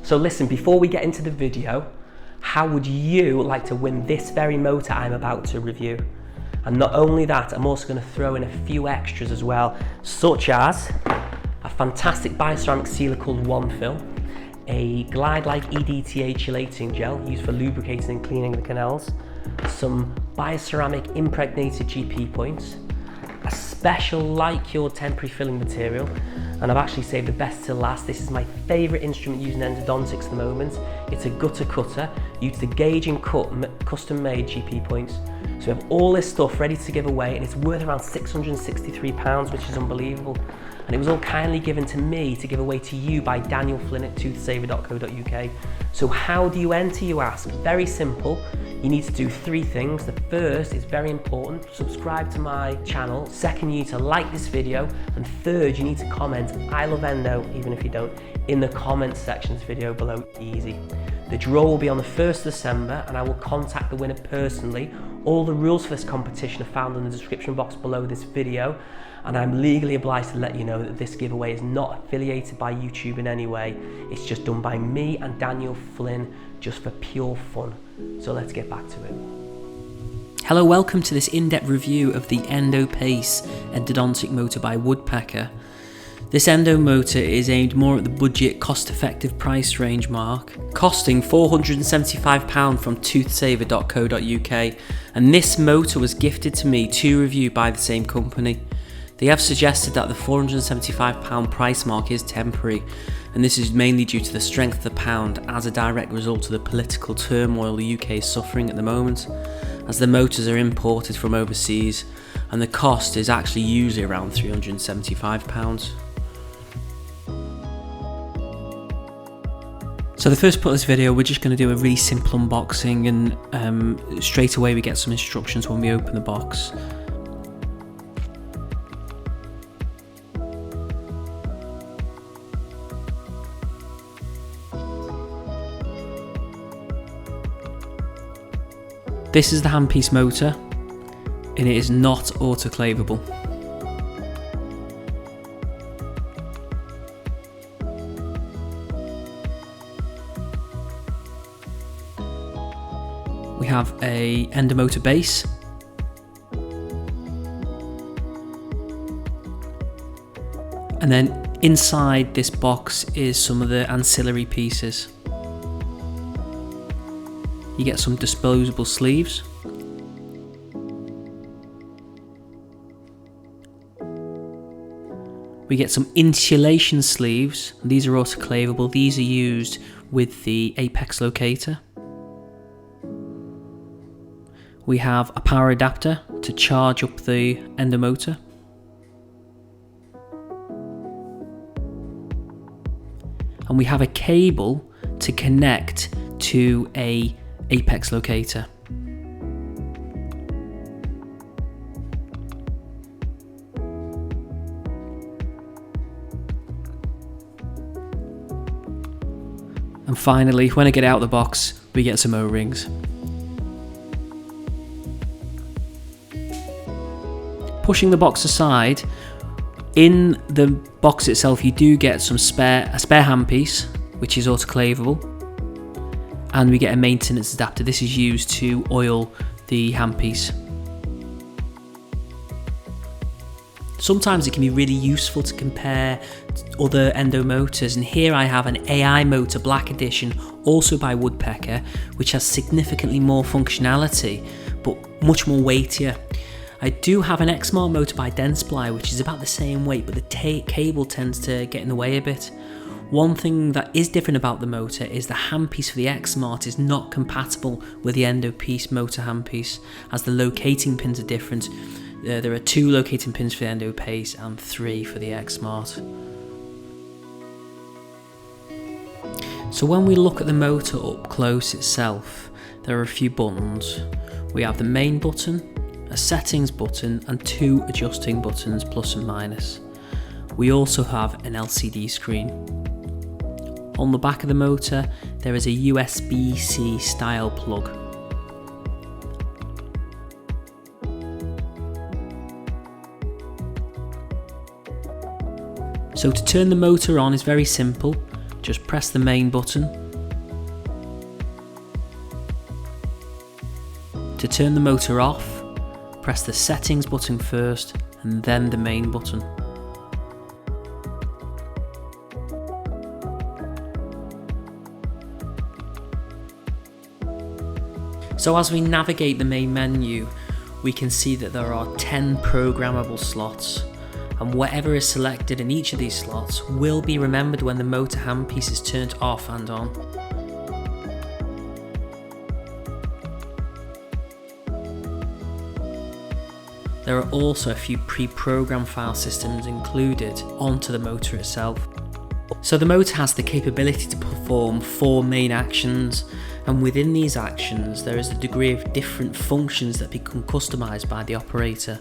So listen, before we get into the video, how would you like to win this very motor I'm about to review? And not only that, I'm also going to throw in a few extras as well, such as a fantastic bioceramic sealer called One Fill, a glide-like EDTA chelating gel used for lubricating and cleaning the canals, some bioceramic impregnated GP points, a special light cured temporary filling material, and I've actually saved the best till last. This is my favourite instrument used in endodontics at the moment. It's a gutter cutter used to gauge and cut custom made GP points. So we have all this stuff ready to give away, and it's worth around £663, which is unbelievable. And it was all kindly given to me to give away to you by Daniel Flynn at toothsaver.co.uk. So how do you enter, you ask? Very simple. You need to do 3 things. The first is very important: subscribe to my channel. Second, you need to like this video. And third, you need to comment "I love endo," even if you don't, in the comments section of this video below. Easy. The draw will be on the 1st of December, and I will contact the winner personally. All the rules for this competition are found in the description box below this video, and I'm legally obliged to let you know that this giveaway is not affiliated by YouTube in any way. It's just done by me and Daniel Flynn, just for pure fun. So let's get back to it. Hello, welcome to this in-depth review of the Endo-Pace endodontic motor by Woodpecker. This endo motor is aimed more at the budget, cost-effective price range mark, costing £475 from toothsaver.co.uk, and this motor was gifted to me to review by the same company. They have suggested that the £475 price mark is temporary, and this is mainly due to the strength of the pound as a direct result of the political turmoil the UK is suffering at the moment, as the motors are imported from overseas, and the cost is actually usually around £375. So the first part of this video, we're just going to do a really simple unboxing, and straight away we get some instructions when we open the box. This is the handpiece motor, and it is not autoclavable. We have a endo motor base, and then inside this box is some of the ancillary pieces. You get some disposable sleeves, we get some insulation sleeves. These are autoclavable. These are used with the apex locator. We have a power adapter to charge up the endo motor. And we have a cable to connect to a apex locator. And finally, when I get out of the box, we get some O-rings. Pushing the box aside, in the box itself you do get a spare handpiece, which is autoclavable, and we get a maintenance adapter. This is used to oil the handpiece. Sometimes it can be really useful to compare other endo motors, and here I have an AI motor Black Edition, also by Woodpecker, which has significantly more functionality but much more weightier. I do have an X-Smart motor by Dentsply, which is about the same weight, but the cable tends to get in the way a bit. One thing that is different about the motor is the handpiece for the X-Smart is not compatible with the Endo-Pace motor handpiece, as the locating pins are different. There are 2 locating pins for the Endo-Pace and 3 for the X-Smart. So when we look at the motor up close itself, there are a few buttons. We have the main button, a settings button, and 2 adjusting buttons, plus and minus. We also have an LCD screen. On the back of the motor, there is a USB-C style plug. So to turn the motor on is very simple. just press the main button. To turn the motor off, press the settings button first and then the main button. So as we navigate the main menu, we can see that there are 10 programmable slots, and whatever is selected in each of these slots will be remembered when the motor handpiece is turned off and on. There are also a few pre-programmed file systems included onto the motor itself. So the motor has the capability to perform 4 main actions, and within these actions there is a degree of different functions that become customized by the operator.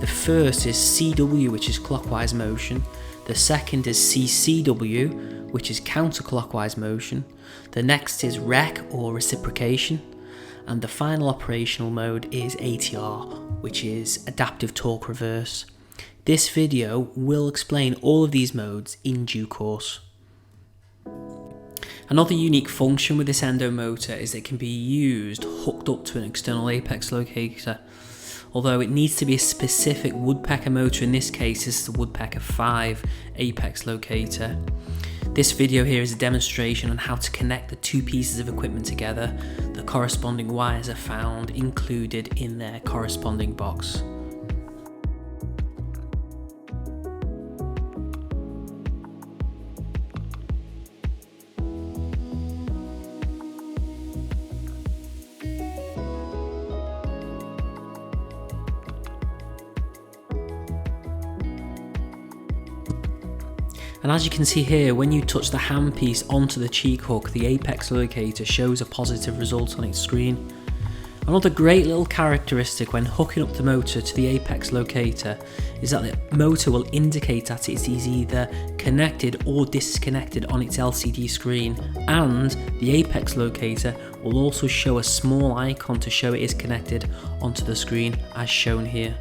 The first is CW, which is clockwise motion. The second is CCW, which is counterclockwise motion. The next is REC, or reciprocation. And the final operational mode is ATR, which is adaptive torque reverse. This video will explain all of these modes in due course. Another unique function with this endo motor is that it can be used hooked up to an external apex locator. Although it needs to be a specific woodpecker motor, in this case this is the Woodpecker 5 apex locator. This video here is a demonstration on how to connect the two pieces of equipment together. The corresponding wires are found included in their corresponding box. And as you can see here, when you touch the handpiece onto the cheek hook, the apex locator shows a positive result on its screen. Another great little characteristic when hooking up the motor to the apex locator is that the motor will indicate that it is either connected or disconnected on its LCD screen, and the apex locator will also show a small icon to show it is connected onto the screen as shown here.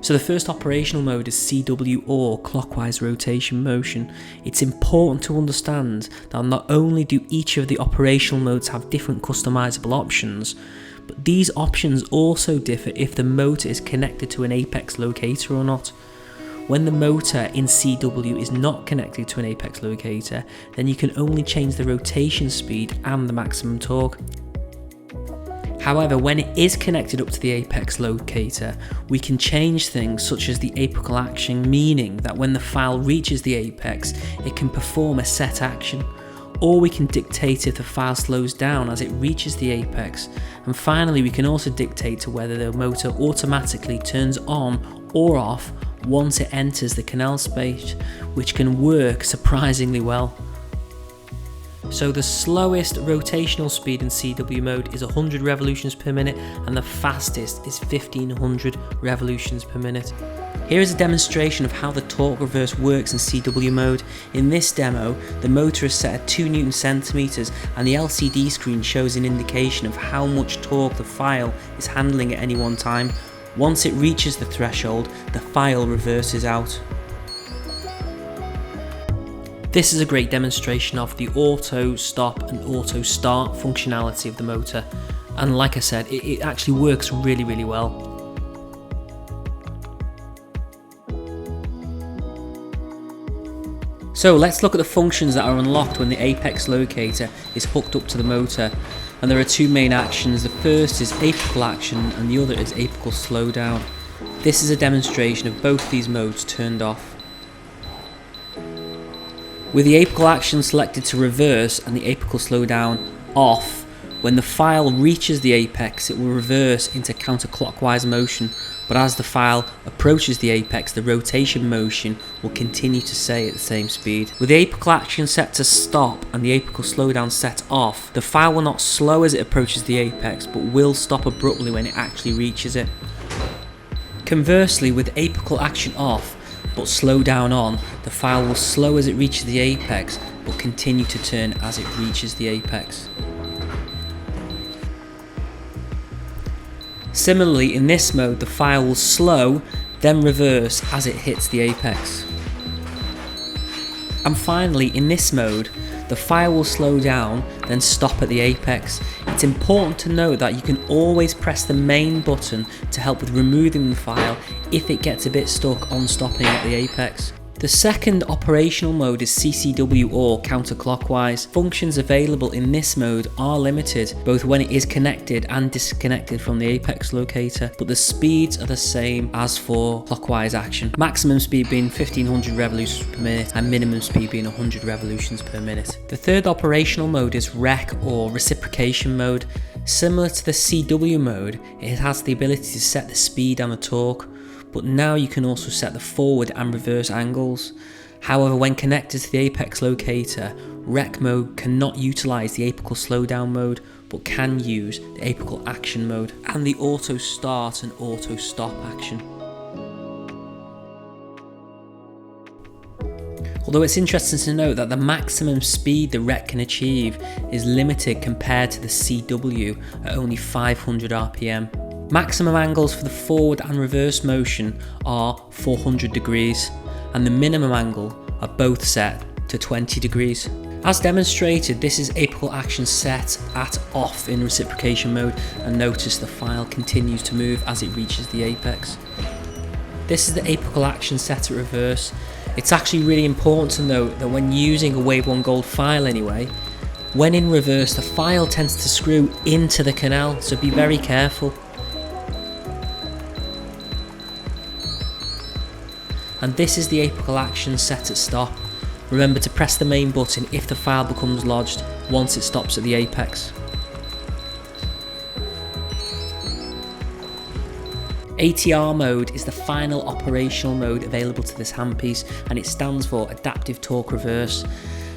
So the first operational mode is CW, or clockwise rotation motion. It's important to understand that not only do each of the operational modes have different customizable options, but these options also differ if the motor is connected to an apex locator or not. When the motor in CW is not connected to an apex locator, then you can only change the rotation speed and the maximum torque. However, when it is connected up to the apex locator, we can change things such as the apical action, meaning that when the file reaches the apex, it can perform a set action. Or we can dictate if the file slows down as it reaches the apex. And finally, we can also dictate to whether the motor automatically turns on or off once it enters the canal space, which can work surprisingly well. So the slowest rotational speed in CW mode is 100 revolutions per minute, and the fastest is 1500 revolutions per minute. Here is a demonstration of how the torque reverse works in CW mode. In this demo, the motor is set at 2 Newton-centimeters and the LCD screen shows an indication of how much torque the file is handling at any one time. Once it reaches the threshold, the file reverses out. This is a great demonstration of the auto stop and auto start functionality of the motor, and like I said, it actually works really well. So let's look at the functions that are unlocked when the apex locator is hooked up to the motor, and there are 2 main actions. The first is apical action and the other is apical slowdown. This is a demonstration of both these modes turned off. With the apical action selected to reverse and the apical slowdown off, when the file reaches the apex it will reverse into counterclockwise motion, but as the file approaches the apex the rotation motion will continue to stay at the same speed. With the apical action set to stop and the apical slowdown set off, the file will not slow as it approaches the apex but will stop abruptly when it actually reaches it. Conversely, with apical action off but slow down on, the file will slow as it reaches the apex but continue to turn as it reaches the apex. Similarly, in this mode the file will slow then reverse as it hits the apex. And finally, in this mode, the file will slow down, then stop at the apex. It's important to note that you can always press the main button to help with removing the file if it gets a bit stuck on stopping at the apex. The second operational mode is CCW or counterclockwise. Functions available in this mode are limited, both when it is connected and disconnected from the apex locator, but the speeds are the same as for clockwise action. Maximum speed being 1500 revolutions per minute and minimum speed being 100 revolutions per minute. The third operational mode is rec or reciprocation mode. Similar to the CW mode, it has the ability to set the speed and the torque, but now you can also set the forward and reverse angles. However, when connected to the apex locator, rec mode cannot utilise the apical slowdown mode, but can use the apical action mode and the auto start and auto stop action. Although it's interesting to note that the maximum speed the rec can achieve is limited compared to the CW at only 500 RPM. Maximum angles for the forward and reverse motion are 400 degrees, and the minimum angle are both set to 20 degrees. As demonstrated, this is apical action set at off in reciprocation mode, and notice the file continues to move as it reaches the apex. This is the apical action set at reverse. It's actually really important to note that when using a Wave 1 Gold file anyway, when in reverse the file tends to screw into the canal, so be very careful. And this is the apical action set at stop. Remember to press the main button if the file becomes lodged once it stops at the apex. ATR mode is the final operational mode available to this handpiece, and it stands for Adaptive Torque Reverse.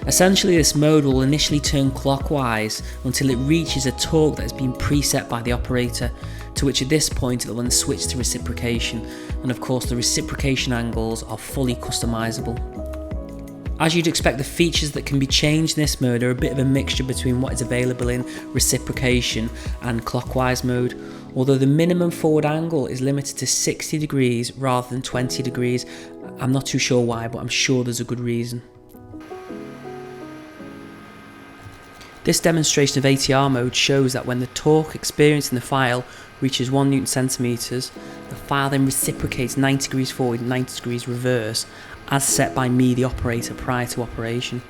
Essentially, this mode will initially turn clockwise until it reaches a torque that has been preset by the operator, to which at this point it will then switch to reciprocation, and of course the reciprocation angles are fully customizable. As you'd expect, the features that can be changed in this mode are a bit of a mixture between what is available in reciprocation and clockwise mode. Although the minimum forward angle is limited to 60 degrees rather than 20 degrees. I'm not too sure why, but I'm sure there's a good reason. This demonstration of ATR mode shows that when the torque experienced in the file reaches 1 Newton centimeters, the file then reciprocates 90 degrees forward and 90 degrees reverse, as set by me, the operator, prior to operation.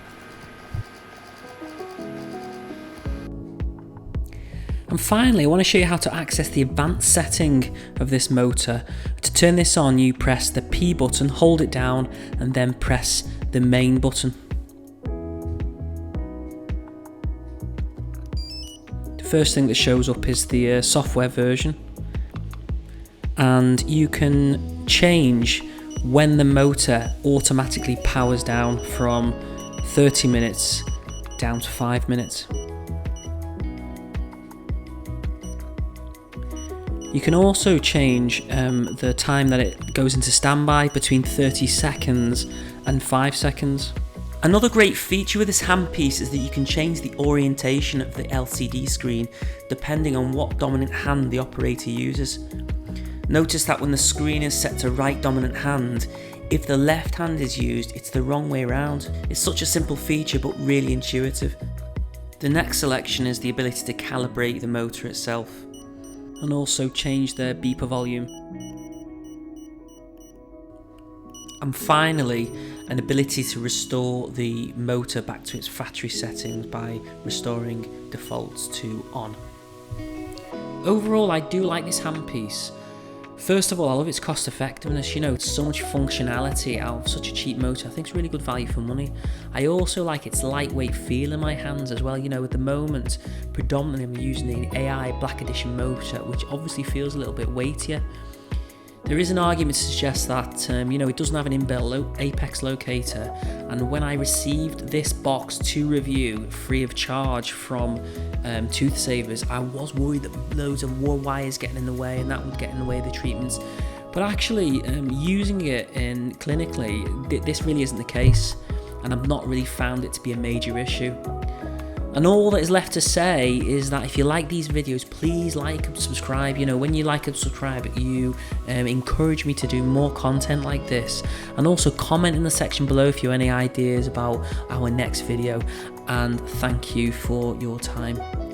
And finally, I want to show you how to access the advanced setting of this motor. To turn this on, you press the P button, hold it down, and then press the main button. The first thing that shows up is the software version, and you can change when the motor automatically powers down from 30 minutes down to 5 minutes. You can also change the time that it goes into standby between 30 seconds and 5 seconds. Another great feature with this handpiece is that you can change the orientation of the LCD screen depending on what dominant hand the operator uses. Notice that when the screen is set to right dominant hand, if the left hand is used, it's the wrong way around. It's such a simple feature but really intuitive. The next selection is the ability to calibrate the motor itself, and also change the beeper volume. And finally, an ability to restore the motor back to its factory settings by restoring defaults to on. Overall, I do like this handpiece. First of all, I love its cost effectiveness. You know, it's so much functionality out of such a cheap motor. I think it's really good value for money. I also like its lightweight feel in my hands as well. You know, at the moment, predominantly I'm using the AI Black Edition motor, which obviously feels a little bit weightier. There is an argument to suggest that, it doesn't have an inbuilt apex locator, and when I received this box to review free of charge from Tooth Savers, I was worried that loads of wires getting in the way and that would get in the way of the treatments. But actually, using it clinically, this really isn't the case, and I've not really found it to be a major issue. And all that is left to say is that if you like these videos, please like and subscribe. You know, when you like and subscribe, you encourage me to do more content like this. And also comment in the section below if you have any ideas about our next video. And thank you for your time.